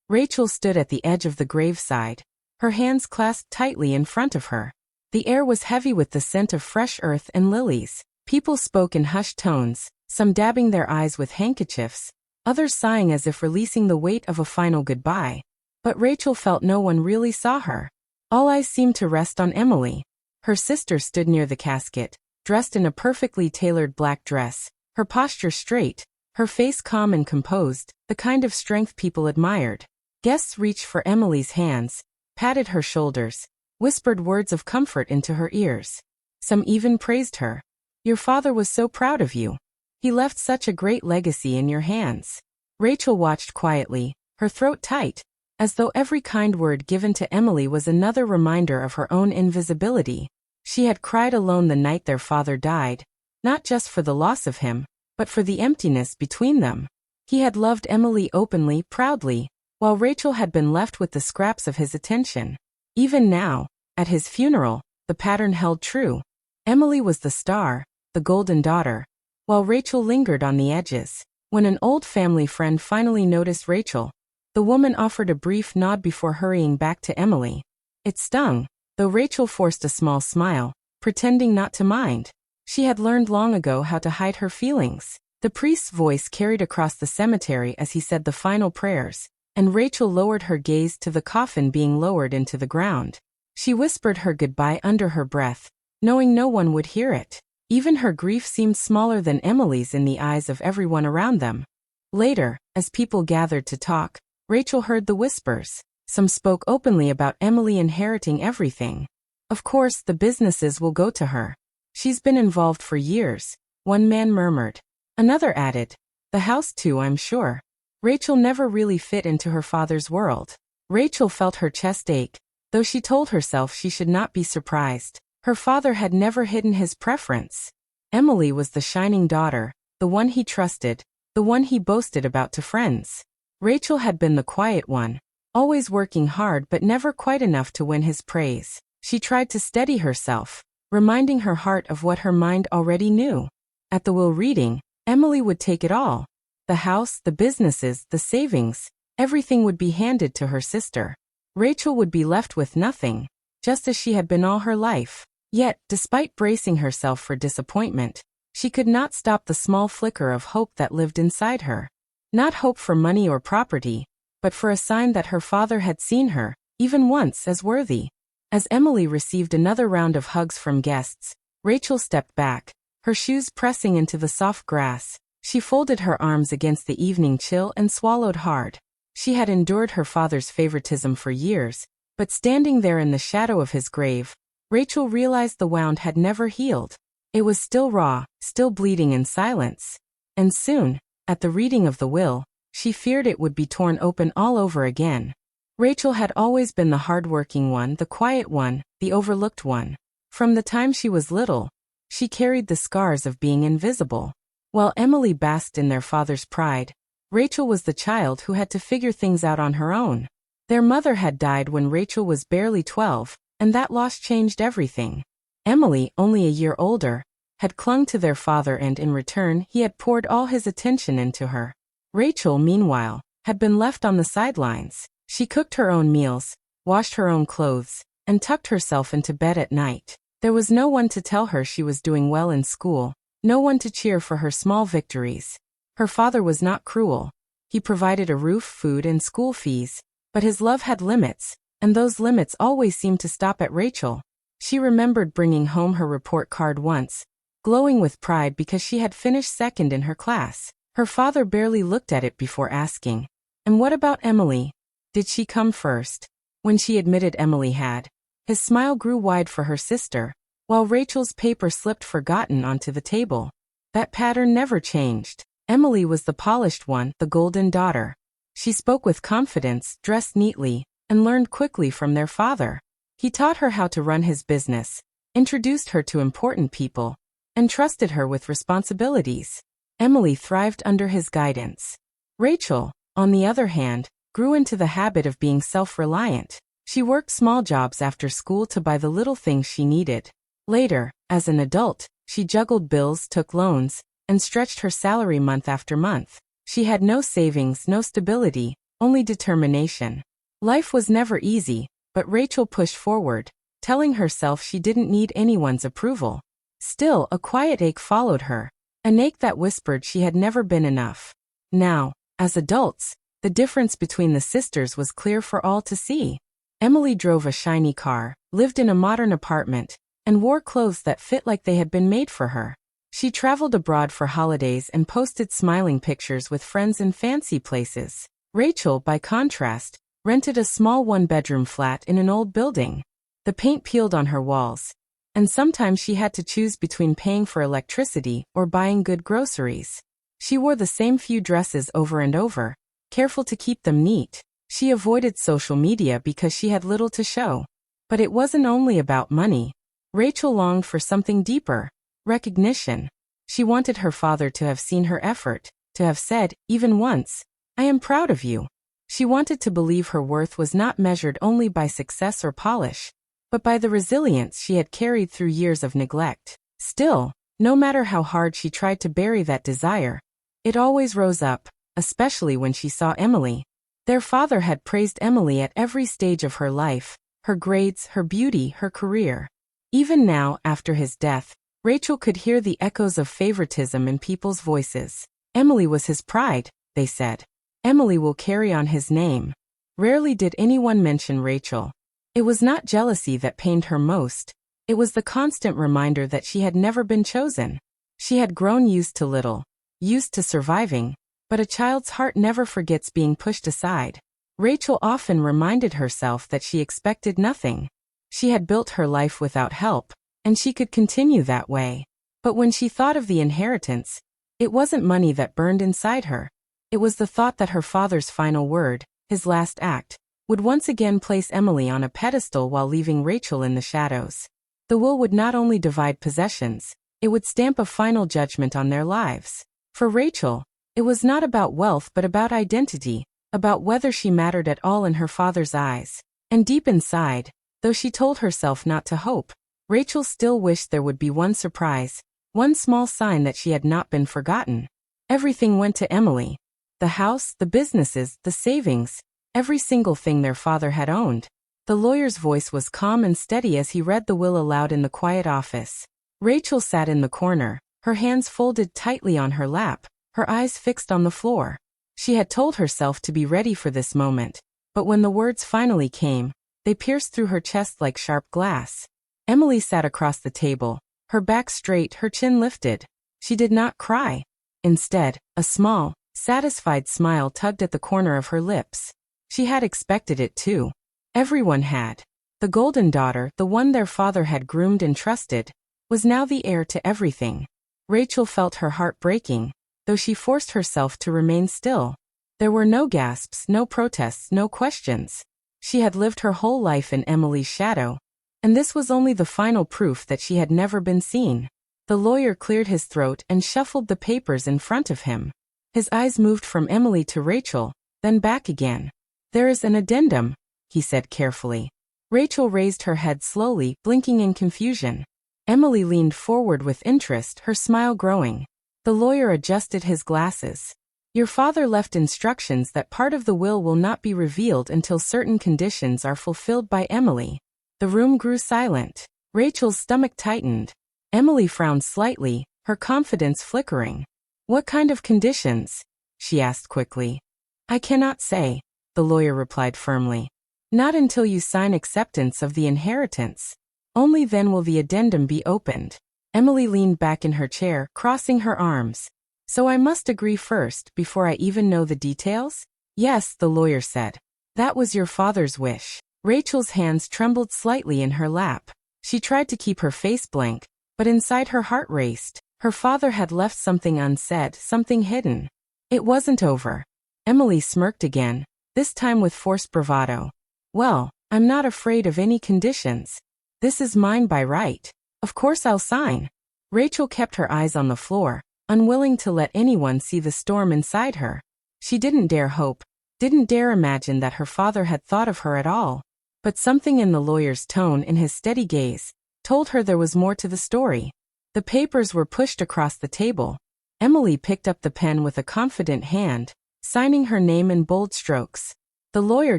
Rachel stood at the edge of the graveside, her hands clasped tightly in front of her. The air was heavy with the scent of fresh earth and lilies. People spoke in hushed tones, some dabbing their eyes with handkerchiefs, others sighing as if releasing the weight of a final goodbye. But Rachel felt no one really saw her. All eyes seemed to rest on Emily. Her sister stood near the casket, dressed in a perfectly tailored black dress, her posture straight, her face calm and composed, the kind of strength people admired. Guests reached for Emily's hands, patted her shoulders, whispered words of comfort into her ears. Some even praised her. "Your father was so proud of you. He left such a great legacy in your hands." Rachel watched quietly, her throat tight, as though every kind word given to Emily was another reminder of her own invisibility. She had cried alone the night their father died, not just for the loss of him, but for the emptiness between them. He had loved Emily openly, proudly, while Rachel had been left with the scraps of his attention. Even now, at his funeral, the pattern held true. Emily was the star, the golden daughter, while Rachel lingered on the edges. When an old family friend finally noticed Rachel, the woman offered a brief nod before hurrying back to Emily. It stung, though Rachel forced a small smile, pretending not to mind. She had learned long ago how to hide her feelings. The priest's voice carried across the cemetery as he said the final prayers, and Rachel lowered her gaze to the coffin being lowered into the ground. She whispered her goodbye under her breath, knowing no one would hear it. Even her grief seemed smaller than Emily's in the eyes of everyone around them. Later, as people gathered to talk, Rachel heard the whispers. Some spoke openly about Emily inheriting everything. "Of course, the businesses will go to her. She's been involved for years," one man murmured. Another added, "The house too, I'm sure." Rachel never really fit into her father's world. Rachel felt her chest ache, though she told herself she should not be surprised. Her father had never hidden his preference. Emily was the shining daughter, the one he trusted, the one he boasted about to friends. Rachel had been the quiet one, always working hard but never quite enough to win his praise. She tried to steady herself, reminding her heart of what her mind already knew. At the will reading, Emily would take it all. The house, the businesses, the savings, everything would be handed to her sister. Rachel would be left with nothing, just as she had been all her life. Yet, despite bracing herself for disappointment, she could not stop the small flicker of hope that lived inside her. Not hope for money or property, but for a sign that her father had seen her, even once, as worthy. As Emily received another round of hugs from guests, Rachel stepped back, her shoes pressing into the soft grass. She folded her arms against the evening chill and swallowed hard. She had endured her father's favoritism for years, but standing there in the shadow of his grave, Rachel realized the wound had never healed. It was still raw, still bleeding in silence. And soon, at the reading of the will, she feared it would be torn open all over again. Rachel had always been the hardworking one, the quiet one, the overlooked one. From the time she was little, she carried the scars of being invisible. While Emily basked in their father's pride, Rachel was the child who had to figure things out on her own. Their mother had died when Rachel was barely 12, and that loss changed everything. Emily, only a year older, had clung to their father and in return he had poured all his attention into her. Rachel, meanwhile, had been left on the sidelines. She cooked her own meals, washed her own clothes, and tucked herself into bed at night. There was no one to tell her she was doing well in school, no one to cheer for her small victories. Her father was not cruel. He provided a roof, food, and school fees, but his love had limits, and those limits always seemed to stop at Rachel. She remembered bringing home her report card once, glowing with pride because she had finished second in her class. Her father barely looked at it before asking, "And what about Emily? Did she come first?" When she admitted Emily had, his smile grew wide for her sister, while Rachel's paper slipped forgotten onto the table. That pattern never changed. Emily was the polished one, the golden daughter. She spoke with confidence, dressed neatly, and learned quickly from their father. He taught her how to run his business, introduced her to important people, and trusted her with responsibilities. Emily thrived under his guidance. Rachel, on the other hand, grew into the habit of being self-reliant. She worked small jobs after school to buy the little things she needed. Later, as an adult, she juggled bills, took loans, and stretched her salary month after month. She had no savings, no stability, only determination. Life was never easy, but Rachel pushed forward, telling herself she didn't need anyone's approval. Still, a quiet ache followed her, an ache that whispered she had never been enough. Now, as adults, the difference between the sisters was clear for all to see. Emily drove a shiny car, lived in a modern apartment, and wore clothes that fit like they had been made for her. She traveled abroad for holidays and posted smiling pictures with friends in fancy places. Rachel, by contrast, rented a small one-bedroom flat in an old building. The paint peeled on her walls, and sometimes she had to choose between paying for electricity or buying good groceries. She wore the same few dresses over and over, careful to keep them neat. She avoided social media because she had little to show. But it wasn't only about money. Rachel longed for something deeper. Recognition. She wanted her father to have seen her effort, to have said, even once, "I am proud of you." She wanted to believe her worth was not measured only by success or polish, but by the resilience she had carried through years of neglect. Still, no matter how hard she tried to bury that desire, it always rose up, especially when she saw Emily. Their father had praised Emily at every stage of her life, her grades, her beauty, her career. Even now, after his death, Rachel could hear the echoes of favoritism in people's voices. Emily was his pride, they said. Emily will carry on his name. Rarely did anyone mention Rachel. It was not jealousy that pained her most. It was the constant reminder that she had never been chosen. She had grown used to little, used to surviving, but a child's heart never forgets being pushed aside. Rachel often reminded herself that she expected nothing. She had built her life without help, and she could continue that way. But when she thought of the inheritance, it wasn't money that burned inside her. It was the thought that her father's final word, his last act, would once again place Emily on a pedestal while leaving Rachel in the shadows. The will would not only divide possessions, it would stamp a final judgment on their lives. For Rachel, it was not about wealth but about identity, about whether she mattered at all in her father's eyes. And deep inside, though she told herself not to hope, Rachel still wished there would be one surprise, one small sign that she had not been forgotten. Everything went to Emily. The house, the businesses, the savings, every single thing their father had owned. The lawyer's voice was calm and steady as he read the will aloud in the quiet office. Rachel sat in the corner, her hands folded tightly on her lap, her eyes fixed on the floor. She had told herself to be ready for this moment, but when the words finally came, they pierced through her chest like sharp glass. Emily sat across the table, her back straight, her chin lifted. She did not cry. Instead, a small, satisfied smile tugged at the corner of her lips. She had expected it too. Everyone had. The golden daughter, the one their father had groomed and trusted, was now the heir to everything. Rachel felt her heart breaking, though she forced herself to remain still. There were no gasps, no protests, no questions. She had lived her whole life in Emily's shadow, and this was only the final proof that she had never been seen. The lawyer cleared his throat and shuffled the papers in front of him. His eyes moved from Emily to Rachel, then back again. "There is an addendum," he said carefully. Rachel raised her head slowly, blinking in confusion. Emily leaned forward with interest, her smile growing. The lawyer adjusted his glasses. "Your father left instructions that part of the will not be revealed until certain conditions are fulfilled by Emily." The room grew silent. Rachel's stomach tightened. Emily frowned slightly, her confidence flickering. "What kind of conditions?" she asked quickly. "I cannot say," the lawyer replied firmly. "Not until you sign acceptance of the inheritance. Only then will the addendum be opened." Emily leaned back in her chair, crossing her arms. "So I must agree first, before I even know the details?" "Yes," the lawyer said. "That was your father's wish." Rachel's hands trembled slightly in her lap. She tried to keep her face blank, but inside her heart raced. Her father had left something unsaid, something hidden. It wasn't over. Emily smirked again, this time with forced bravado. "Well, I'm not afraid of any conditions. This is mine by right. Of course I'll sign." Rachel kept her eyes on the floor, unwilling to let anyone see the storm inside her. She didn't dare hope, didn't dare imagine that her father had thought of her at all. But something in the lawyer's tone, in his steady gaze, told her there was more to the story. The papers were pushed across the table. Emily picked up the pen with a confident hand, signing her name in bold strokes. The lawyer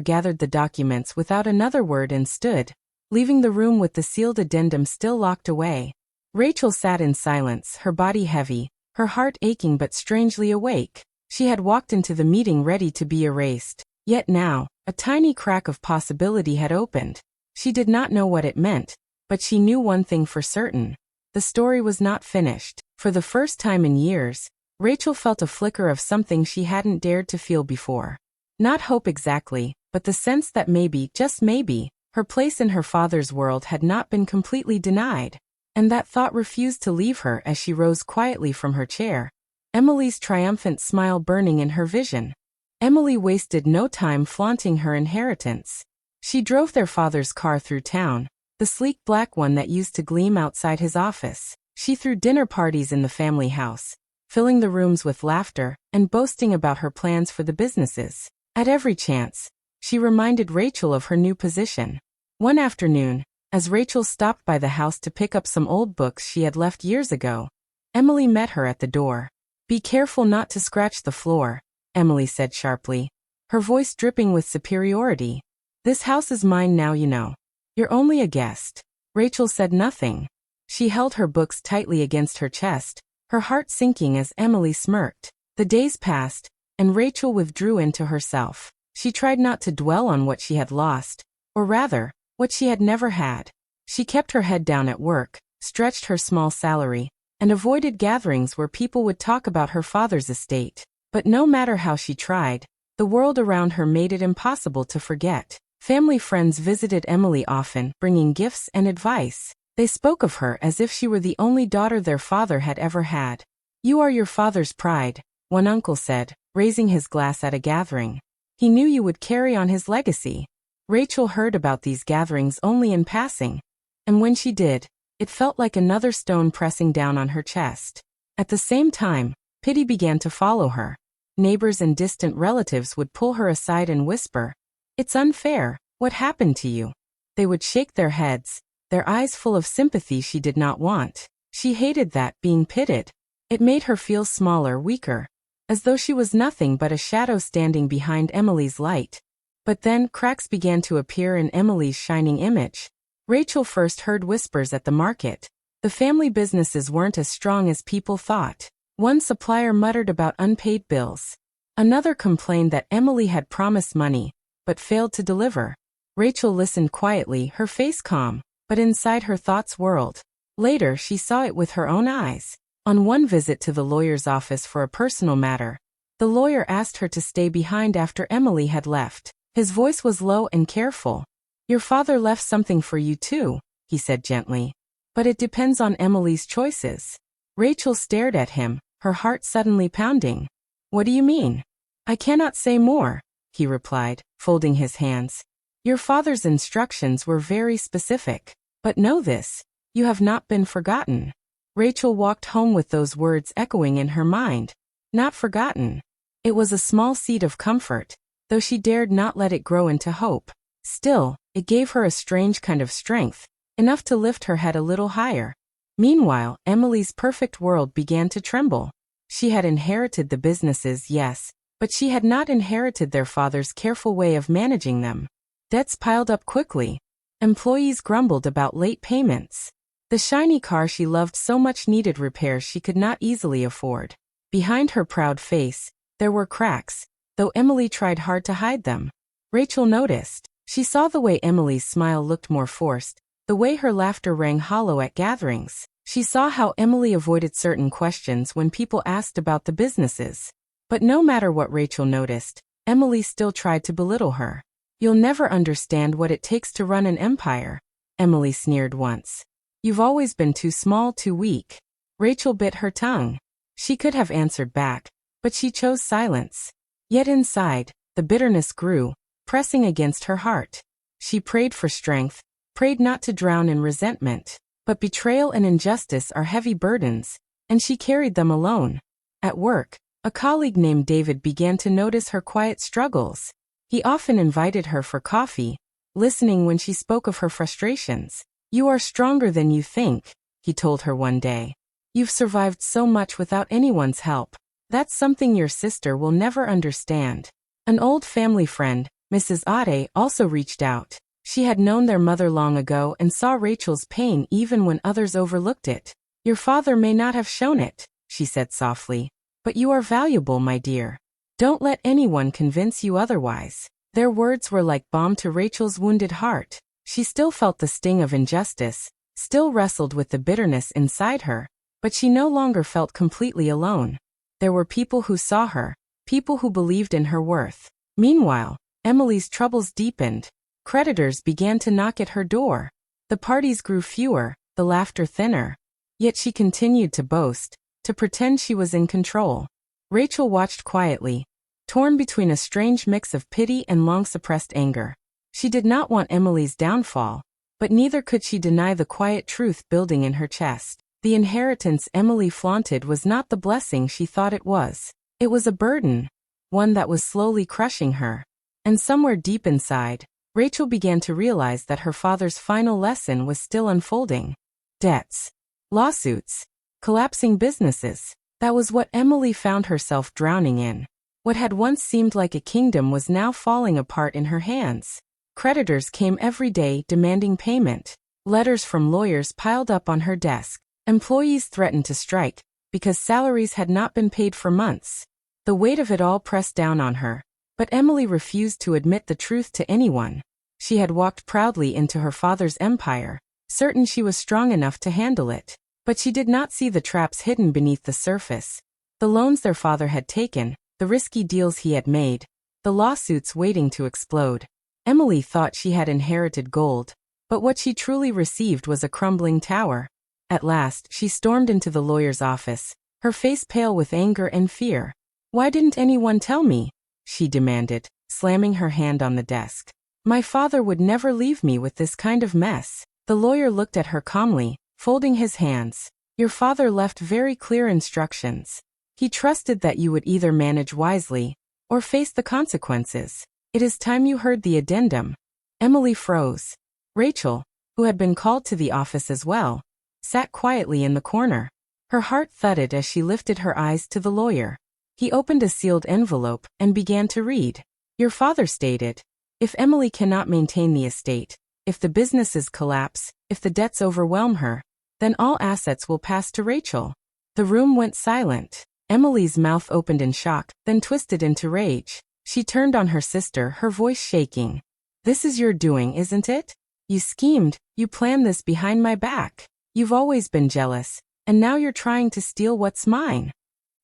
gathered the documents without another word and stood, leaving the room with the sealed addendum still locked away. Rachel sat in silence, her body heavy, her heart aching but strangely awake. She had walked into the meeting ready to be erased. Yet now, a tiny crack of possibility had opened. She did not know what it meant, but she knew one thing for certain. The story was not finished. For the first time in years, Rachel felt a flicker of something she hadn't dared to feel before. Not hope exactly, but the sense that maybe, just maybe, her place in her father's world had not been completely denied. And that thought refused to leave her as she rose quietly from her chair, Emily's triumphant smile burning in her vision. Emily wasted no time flaunting her inheritance. She drove their father's car through town, the sleek black one that used to gleam outside his office. She threw dinner parties in the family house, filling the rooms with laughter and boasting about her plans for the businesses. At every chance, she reminded Rachel of her new position. One afternoon, as Rachel stopped by the house to pick up some old books she had left years ago, Emily met her at the door. "Be careful not to scratch the floor," Emily said sharply, her voice dripping with superiority. "This house is mine now, you know. You're only a guest." Rachel said nothing. She held her books tightly against her chest, her heart sinking as Emily smirked. The days passed, and Rachel withdrew into herself. She tried not to dwell on what she had lost, or rather, what she had never had. She kept her head down at work, stretched her small salary, and avoided gatherings where people would talk about her father's estate. But no matter how she tried, the world around her made it impossible to forget. Family friends visited Emily often, bringing gifts and advice. They spoke of her as if she were the only daughter their father had ever had. "You are your father's pride," one uncle said, raising his glass at a gathering. "He knew you would carry on his legacy." Rachel heard about these gatherings only in passing, and when she did, it felt like another stone pressing down on her chest. At the same time, pity began to follow her. Neighbors and distant relatives would pull her aside and whisper, "It's unfair, what happened to you?" They would shake their heads, their eyes full of sympathy she did not want. She hated that, being pitied. It made her feel smaller, weaker, as though she was nothing but a shadow standing behind Emily's light. But then cracks began to appear in Emily's shining image. Rachel first heard whispers at the market. The family businesses weren't as strong as people thought. One supplier muttered about unpaid bills. Another complained that Emily had promised money, but failed to deliver. Rachel listened quietly, her face calm, but inside her thoughts whirled. Later she saw it with her own eyes. On one visit to the lawyer's office for a personal matter, the lawyer asked her to stay behind after Emily had left. His voice was low and careful. "Your father left something for you too," he said gently. "But it depends on Emily's choices." Rachel stared at him, her heart suddenly pounding. "What do you mean?" "I cannot say more," he replied, folding his hands. "Your father's instructions were very specific. But know this, you have not been forgotten." Rachel walked home with those words echoing in her mind. Not forgotten. It was a small seed of comfort, though she dared not let it grow into hope. Still, it gave her a strange kind of strength, enough to lift her head a little higher. Meanwhile, Emily's perfect world began to tremble. She had inherited the businesses, yes, but she had not inherited their father's careful way of managing them. Debts piled up quickly. Employees grumbled about late payments. The shiny car she loved so much needed repairs she could not easily afford. Behind her proud face, there were cracks, though Emily tried hard to hide them. Rachel noticed. She saw the way Emily's smile looked more forced, the way her laughter rang hollow at gatherings. She saw how Emily avoided certain questions when people asked about the businesses. But no matter what Rachel noticed, Emily still tried to belittle her. "You'll never understand what it takes to run an empire," Emily sneered once. "You've always been too small, too weak." Rachel bit her tongue. She could have answered back, but she chose silence. Yet inside, the bitterness grew, pressing against her heart. She prayed for strength, prayed not to drown in resentment. But betrayal and injustice are heavy burdens, and she carried them alone. At work, a colleague named David began to notice her quiet struggles. He often invited her for coffee, listening when she spoke of her frustrations. "You are stronger than you think," he told her one day. "You've survived so much without anyone's help." That's something your sister will never understand. An old family friend, Mrs. Ade, also reached out. She had known their mother long ago and saw Rachel's pain even when others overlooked it. Your father may not have shown it, she said softly, but you are valuable, my dear. Don't let anyone convince you otherwise. Their words were like balm to Rachel's wounded heart. She still felt the sting of injustice, still wrestled with the bitterness inside her, but she no longer felt completely alone. There were people who saw her, people who believed in her worth. Meanwhile, Emily's troubles deepened. Creditors began to knock at her door. The parties grew fewer, the laughter thinner. Yet she continued to boast, to pretend she was in control. Rachel watched quietly, torn between a strange mix of pity and long-suppressed anger. She did not want Emily's downfall, but neither could she deny the quiet truth building in her chest. The inheritance Emily flaunted was not the blessing she thought it was. It was a burden, one that was slowly crushing her. And somewhere deep inside, Rachel began to realize that her father's final lesson was still unfolding. Debts, lawsuits, collapsing businesses. That was what Emily found herself drowning in. What had once seemed like a kingdom was now falling apart in her hands. Creditors came every day demanding payment. Letters from lawyers piled up on her desk. Employees threatened to strike because salaries had not been paid for months. The weight of it all pressed down on her, but Emily refused to admit the truth to anyone. She had walked proudly into her father's empire, certain she was strong enough to handle it. But she did not see the traps hidden beneath the surface. The loans their father had taken, the risky deals he had made, the lawsuits waiting to explode. Emily thought she had inherited gold, but what she truly received was a crumbling tower. At last, she stormed into the lawyer's office, her face pale with anger and fear. "Why didn't anyone tell me?" she demanded, slamming her hand on the desk. "My father would never leave me with this kind of mess." The lawyer looked at her calmly, folding his hands. "Your father left very clear instructions. He trusted that you would either manage wisely or face the consequences. It is time you heard the addendum." Emily froze. Rachel, who had been called to the office as well, sat quietly in the corner. Her heart thudded as she lifted her eyes to the lawyer. He opened a sealed envelope and began to read. "Your father stated, if Emily cannot maintain the estate, if the businesses collapse, if the debts overwhelm her, then all assets will pass to Rachel." The room went silent. Emily's mouth opened in shock, then twisted into rage. She turned on her sister, her voice shaking. "This is your doing, isn't it? You schemed, you planned this behind my back. You've always been jealous, and now you're trying to steal what's mine."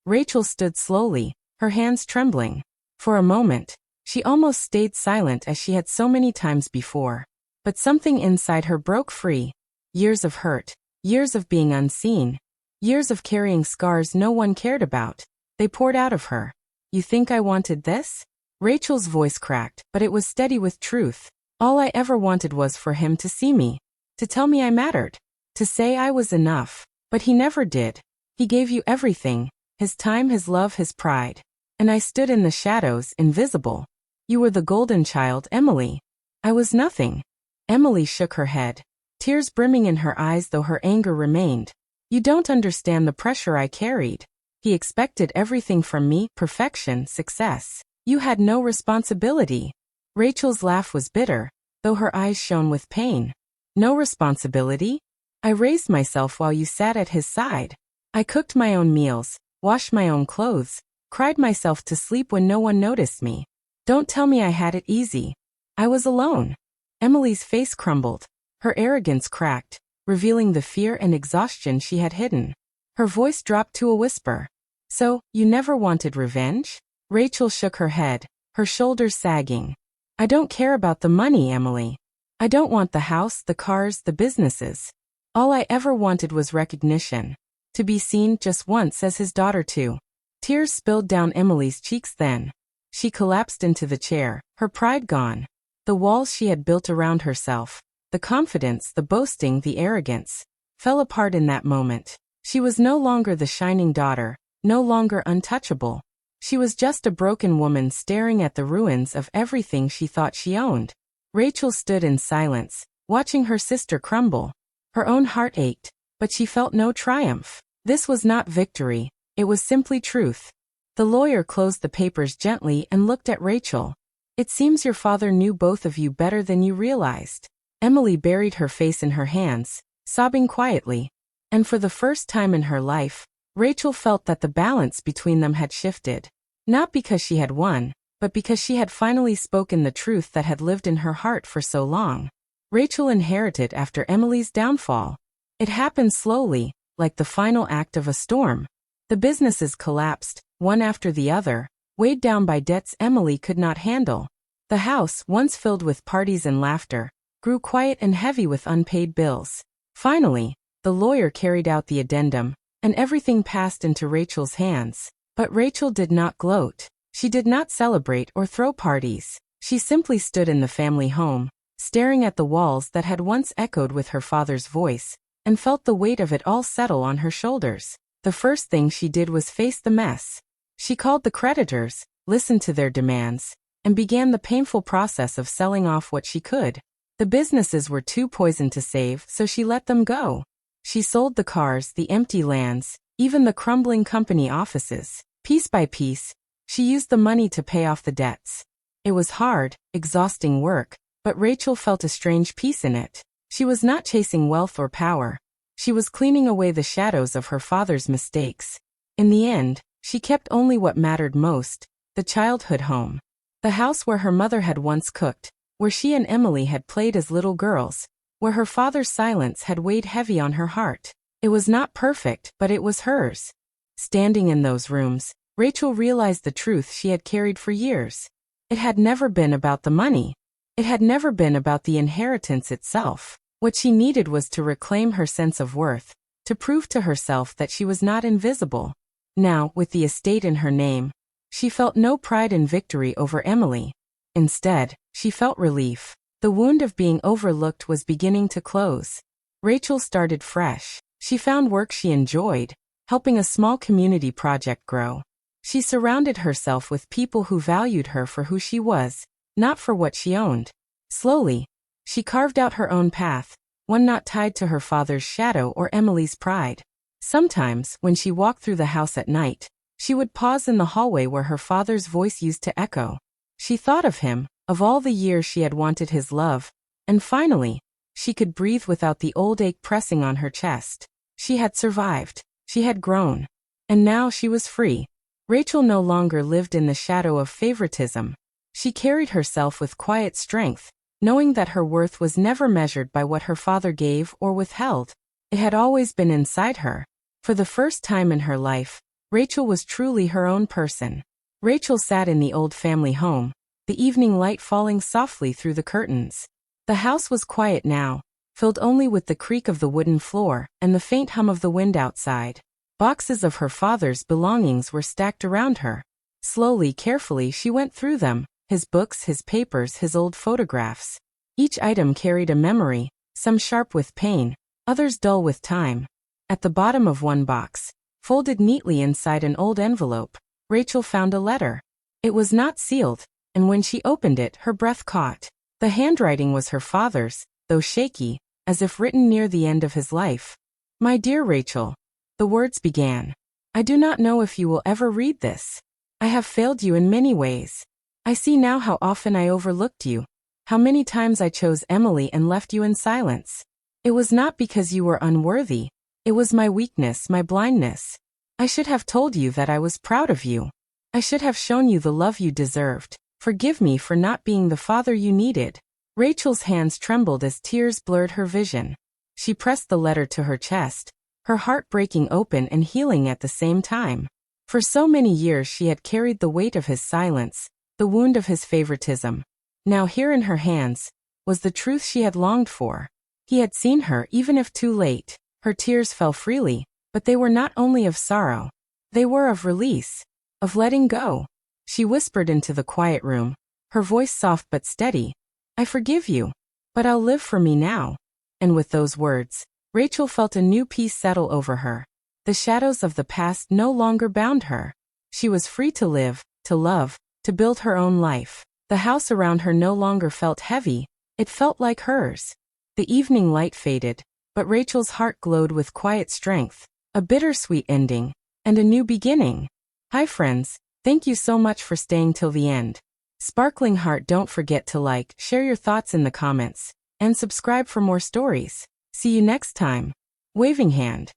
Rachel stood slowly, her hands trembling. For a moment, she almost stayed silent as she had so many times before. But something inside her broke free. Years of hurt, years of being unseen, years of carrying scars no one cared about. They poured out of her. "You think I wanted this?" Rachel's voice cracked, but it was steady with truth. "All I ever wanted was for him to see me, to tell me I mattered, to say I was enough. But he never did. He gave you everything, his time, his love, his pride. And I stood in the shadows, invisible. You were the golden child, Emily. I was nothing." Emily shook her head, tears brimming in her eyes though her anger remained. "You don't understand the pressure I carried. He expected everything from me, perfection, success. You had no responsibility." Rachel's laugh was bitter, though her eyes shone with pain. "No responsibility? I raised myself while you sat at his side. I cooked my own meals, washed my own clothes, cried myself to sleep when no one noticed me. Don't tell me I had it easy. I was alone." Emily's face crumbled. Her arrogance cracked, revealing the fear and exhaustion she had hidden. Her voice dropped to a whisper. "So, you never wanted revenge?" Rachel shook her head, her shoulders sagging. "I don't care about the money, Emily. I don't want the house, the cars, the businesses. All I ever wanted was recognition. To be seen just once as his daughter too." Tears spilled down Emily's cheeks then. She collapsed into the chair, her pride gone. The walls she had built around herself, the confidence, the boasting, the arrogance, fell apart in that moment. She was no longer the shining daughter, no longer untouchable. She was just a broken woman staring at the ruins of everything she thought she owned. Rachel stood in silence, watching her sister crumble. Her own heart ached, but she felt no triumph. This was not victory, it was simply truth. The lawyer closed the papers gently and looked at Rachel. It seems your father knew both of you better than you realized. Emily buried her face in her hands, sobbing quietly. And for the first time in her life, Rachel felt that the balance between them had shifted. Not because she had won, but because she had finally spoken the truth that had lived in her heart for so long. Rachel inherited after Emily's downfall. It happened slowly, like the final act of a storm. The businesses collapsed, one after the other, weighed down by debts Emily could not handle. The house, once filled with parties and laughter, grew quiet and heavy with unpaid bills. Finally, the lawyer carried out the addendum, and everything passed into Rachel's hands. But Rachel did not gloat. She did not celebrate or throw parties. She simply stood in the family home, staring at the walls that had once echoed with her father's voice, and felt the weight of it all settle on her shoulders. The first thing she did was face the mess. She called the creditors, listened to their demands, and began the painful process of selling off what she could. The businesses were too poisoned to save, so she let them go. She sold the cars, the empty lands, even the crumbling company offices. Piece by piece, she used the money to pay off the debts. It was hard, exhausting work, but Rachel felt a strange peace in it. She was not chasing wealth or power. She was cleaning away the shadows of her father's mistakes. In the end, she kept only what mattered most, the childhood home. The house where her mother had once cooked, where she and Emily had played as little girls, where her father's silence had weighed heavy on her heart. It was not perfect, but it was hers. Standing in those rooms, Rachel realized the truth she had carried for years. It had never been about the money. It had never been about the inheritance itself. What she needed was to reclaim her sense of worth, to prove to herself that she was not invisible. Now, with the estate in her name, she felt no pride in victory over Emily. Instead, she felt relief. The wound of being overlooked was beginning to close. Rachel started fresh. She found work she enjoyed, helping a small community project grow. She surrounded herself with people who valued her for who she was, not for what she owned. Slowly, she carved out her own path, one not tied to her father's shadow or Emily's pride. Sometimes, when she walked through the house at night, she would pause in the hallway where her father's voice used to echo. She thought of him, of all the years she had wanted his love, and finally, she could breathe without the old ache pressing on her chest. She had survived. She had grown. And now she was free. Rachel no longer lived in the shadow of favoritism. She carried herself with quiet strength, knowing that her worth was never measured by what her father gave or withheld. It had always been inside her. For the first time in her life, Rachel was truly her own person. Rachel sat in the old family home, the evening light falling softly through the curtains. The house was quiet now, filled only with the creak of the wooden floor and the faint hum of the wind outside. Boxes of her father's belongings were stacked around her. Slowly, carefully, she went through them, his books, his papers, his old photographs. Each item carried a memory, some sharp with pain, others dull with time. At the bottom of one box, folded neatly inside an old envelope, Rachel found a letter. It was not sealed, and when she opened it, her breath caught. The handwriting was her father's, though shaky, as if written near the end of his life. "My dear Rachel," the words began, "I do not know if you will ever read this. I have failed you in many ways. I see now how often I overlooked you, how many times I chose Emily and left you in silence. It was not because you were unworthy. It was my weakness, my blindness. I should have told you that I was proud of you. I should have shown you the love you deserved. Forgive me for not being the father you needed." Rachel's hands trembled as tears blurred her vision. She pressed the letter to her chest, her heart breaking open and healing at the same time. For so many years she had carried the weight of his silence, the wound of his favoritism. Now here in her hands was the truth she had longed for. He had seen her, even if too late. Her tears fell freely, but they were not only of sorrow. They were of release, of letting go. She whispered into the quiet room, her voice soft but steady, "I forgive you, but I'll live for me now." And with those words, Rachel felt a new peace settle over her. The shadows of the past no longer bound her. She was free to live, to love, to build her own life. The house around her no longer felt heavy, it felt like hers. The evening light faded, but Rachel's heart glowed with quiet strength, a bittersweet ending, and a new beginning. Hi friends, Thank you so much for staying till the end. Sparkling Heart, don't forget to like, share your thoughts in the comments, and subscribe for more stories. See you next time. Waving Hand.